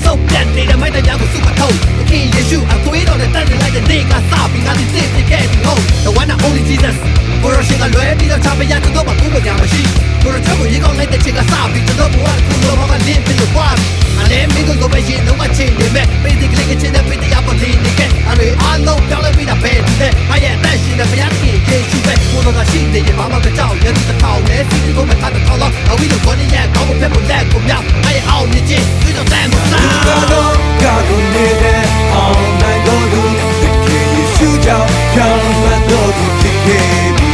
ဆုံးပြတ်နေတဲ့မိုက်တရားကိုစုမထုံးသခင်ယေရှုအသွေးတော်နဲ့တန်နေလိုက်တဲ့နေ့ကစပြီးငါဒီသိပြခဲ့ပြီဟုတ် The one and only Jesus ကိုရရှိကလွဲပြီးတော့ချပရတဲ့တော့မကူလို့ရမရှိကိုရချကိုရေကောင်းလိုက်တဲ့ချိန်ကစပြီးကျွန်တော်ဘဝကူလို့မလင်းပြီးတော့ပွားအလဲမင်းတို့ပဲရင်တော့အချိန်နေမဲ့ပေးတဲ့ကလေးကချင်းတဲ့ပေးတရားပေါ်လေးနေခဲ့အရေအားလုံးပြောင်းလဲပြီးတာပဲတဲ့အရဲ့အသက်ရှင်တဲ့ဘုရားခင်ယေရှုပဲကိုတော်ကရှိနေရင်မမကကြောက်ရတဲ့တစ်ထောင်နဲ့စီကိုမထားတဲ့ထောင်တော့အဝိလို့ခေါ်နေရကောင်းဖို့လက်ကိုမြောက်အရဲ့အောင်နေချင်းတွေ့တော့တဲ့မစားGodနေတဲ့အောင်နိုင်တော်သူသခင်ယေရှုကြောင့်ပြောင်းလဲတော်သူဖြစ်ခဲ့ပြီ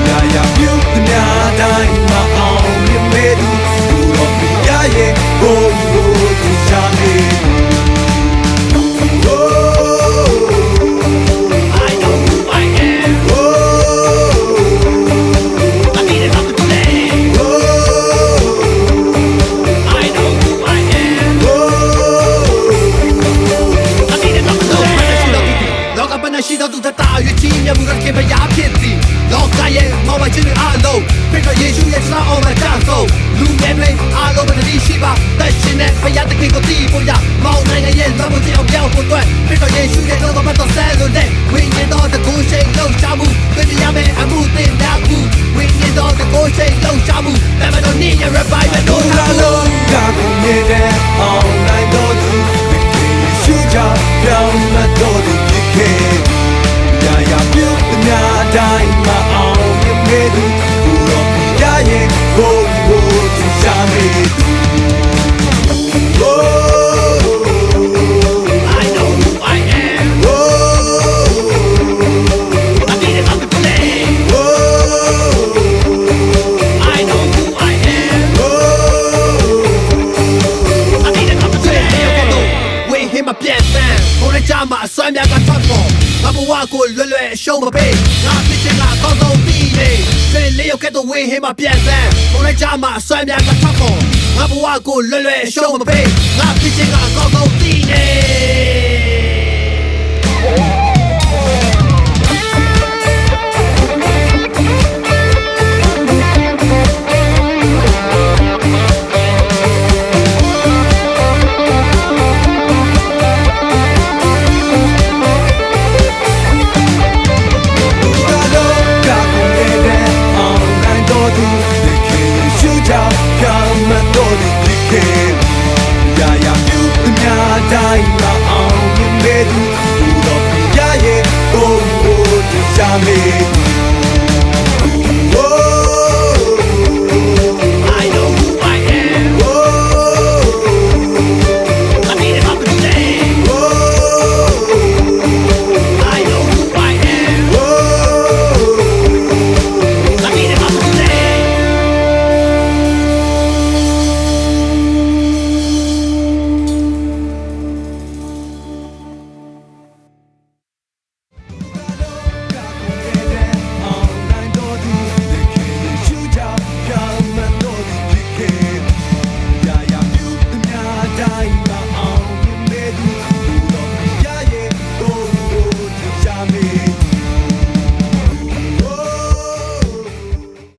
ရာရာပြုသမျှတိုင်းမှာအောင်မြင်မဲ့သူသူတော်ဘုရားရဲ့ဘုန်းတော်သူရှာနေရှိတော့သူတတာရွေးချီးမြတ်မှုကခင်ဗျာဖြစ်သည်လောကရဲ့မောင်မချင်းတွေအားလုံးဖိတ်တော်ယေရှုရဲ့စားအောင်မကြဆုံးလူငယ်တွေအားလုံးပဲတည်းရှိပါတက်ရှင်တဲ့ဘုရားသခင်ကိုတည်ဖို့ရမောင်နိုင်ငံရဲ့လမ်းမကြီးအောင်ပြောင်းဖို့အတွက်ဖိတ်တော်ယေရှုရဲ့လောကမှာတော့ဆဲလို့တဲ့ဝိညာဉ်တော်တကူရှိန်လုံးချမှုတွေ့ရမယ်အမှုတင်များခုဝိညာဉ်တော်တကူရှိန်လုံးချမှုတမန်တော်နေ့ရဲ့ revival တို့ဟာလုံးကကိုနေတဲ့အောင်နိုင်တော်သူသခင်ယေရှုကြောင့်ပြောင်းလဲတော်သူဖြစ်ခဲ့ရာရာပြုသမျှတိုင်းမှာအောင်မြင်မဲ့သူကိုတော်ဘုရားရဲ့ဘုန်းတော်သူရှာနေသူ I know who I am I need it up to play I know who I am I need it up to play ဝေးဟင်းမပြတ်တမ်းဘုရားကြမှာအစွမ်းများကထွက်ပေါ်ငါဘဝကိုလွယ်လွယ်အရှုံးမပေးငါဖြစ်ချင်တာကောင်းဆုံးပြီးနေစင်လေးရောက်တဲ့ဝေးဟင်းမပြန်စမ်းဘုရားကြမှာအစွမ်းများကထွက်ပေါ်ငါဘဝကိုလွယ်လွယ်အရှုံးမပေးငါဖြစ်ချင်